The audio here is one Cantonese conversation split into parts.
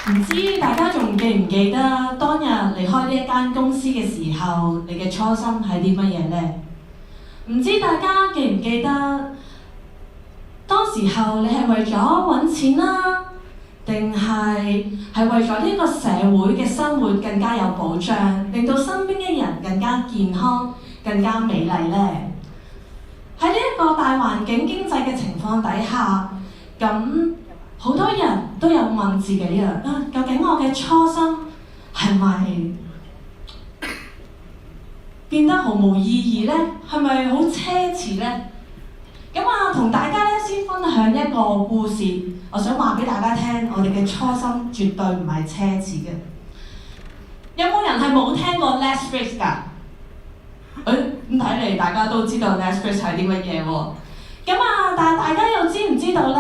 唔知大家仲記唔記得當日離開呢一間公司嘅時候，你嘅初心係啲乜嘢呢？唔知大家記唔記得當時候你係為咗揾錢啦，定係為咗呢個社會嘅生活更加有保障，令到身邊嘅人更加健康、更加美麗呢？喺呢一個大環境經濟嘅情況底下，咁好多人都有問自己究竟我嘅初心係咪變得毫無意義呢？係咪好奢侈呢？咁同大家先分享一個故事，我想話俾大家聽，我哋嘅初心絕對唔係奢侈嘅。有冇人係冇聽過 Let's Face 㗎？咁睇嚟大家都知道 Let's Face 係啲乜嘢喎？但係大家又知唔知道呢？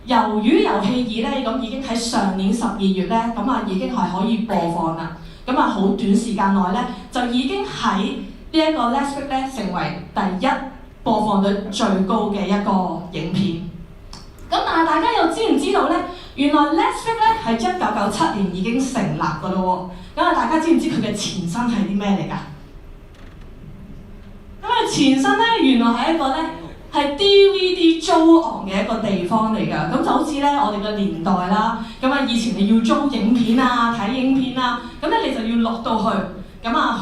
魷魚遊戲2咧，咁已經喺上年12月咧，已經係可以播放啦。好短時間內咧，就已經喺呢一個 Netflix 咧成為第一播放率最高嘅一個影片。但係大家又知唔知道咧？原來 Netflix 咧係1997年已經成立㗎咯喎。大家知唔知佢嘅前身係啲咩嚟㗎？前身咧原來係一個咧係 DVD 租昂嘅一個地方嚟㗎，咁就好似咧我哋嘅年代啦，以前你要租影片啊、睇影片啊，你就要落到去，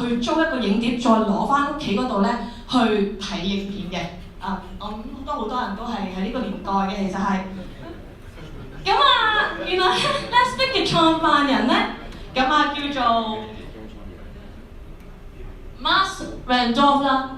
去租一個影碟，再攞翻屋企嗰度咧去睇影片嘅。我諗好多人都係喺呢個年代嘅，其實係。原來 Netflix 嘅創辦人咧，叫做 Mark Randolph 啦。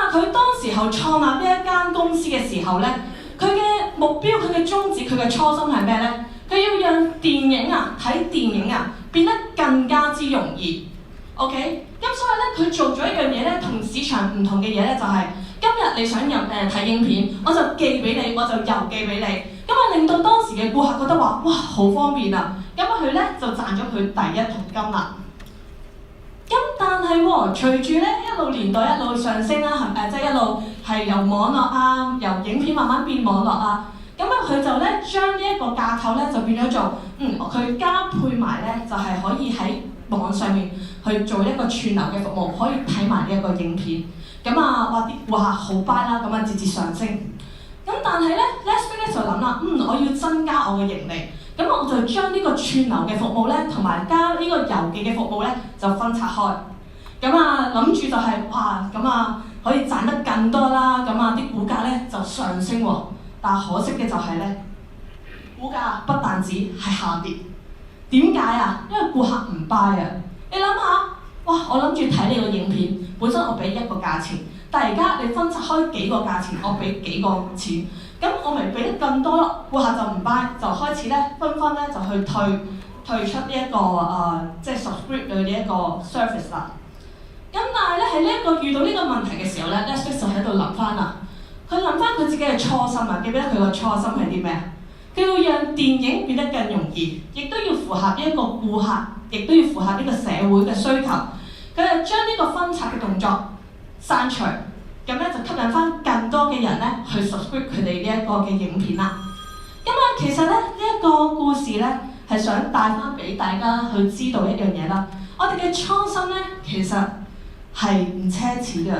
佢當時候創立呢一間公司嘅時候咧，佢嘅目標、佢嘅宗旨、佢嘅初心係咩咧？佢要讓電影睇電影變得更加之容易。OK， 所以咧佢做咗一樣嘢咧，同市場唔同嘅嘢咧，就係今日你想睇影片，我就寄俾你，我就郵寄俾你，令到當時嘅顧客覺得話哇好方便啊，佢咧就賺咗佢第一桶金啦。但係隨住咧一路年代一路上升啦，即係一路係由網絡由影片慢慢變網絡佢就咧將呢一個架構咧就變咗做佢加配埋咧就係可以喺網上面去做一個串流嘅服務，可以睇埋呢一個影片。話啲顧客好 buy 啦，節節上升。但係咧 Netflix 咧就諗啦，我要增加我嘅盈利。我就將呢個串流嘅服務咧，同埋加呢個郵寄嘅服務咧，就分拆開。諗住就係可以賺得更多啦。啲股價咧就上升喎。但可惜嘅就係咧，股價不但止係下跌。點解啊？因為顧客唔 buy 你諗下，我諗住睇你個影片，本身我俾一個價錢，但係而家你分拆開幾個價錢，我俾幾個錢。我咪俾得更多咯，顧客就唔 buy，就開始咧紛紛咧就去退出呢一個即係 subscribe 嘅呢一個 service 啦。但係咧喺呢一個遇到呢個問題嘅時候咧 Netflix 就喺度諗翻啦，佢諗翻佢自己嘅初心記唔記得佢個初心係啲咩？佢要讓電影變得更容易，亦都要符合呢一個顧客，亦都要符合呢個社會嘅需求。佢就將呢個分拆嘅動作刪除。就吸引翻更多嘅人咧去 subscribe 佢哋呢一個嘅影片啦。其實咧呢一個故事咧係想帶翻俾大家去知道一樣嘢啦。我哋嘅初心咧其實係唔奢侈嘅。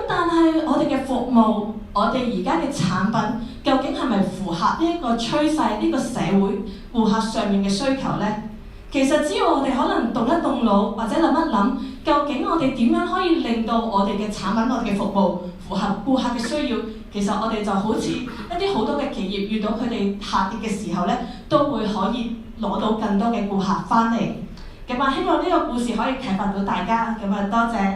但係我哋嘅服務，我哋而家嘅產品，究竟係咪符合呢一個趨勢、呢個社會顧客上面嘅需求咧？其實只要我哋可能動一動腦，或者諗一諗，究竟我哋點樣可以令到我哋嘅產品、我哋嘅服務符合顧客嘅需要？其實我哋就好似一啲好多嘅企業遇到佢哋下跌嘅時候咧，都會可以攞到更多嘅顧客翻嚟。希望呢個故事可以啟發到大家。多謝。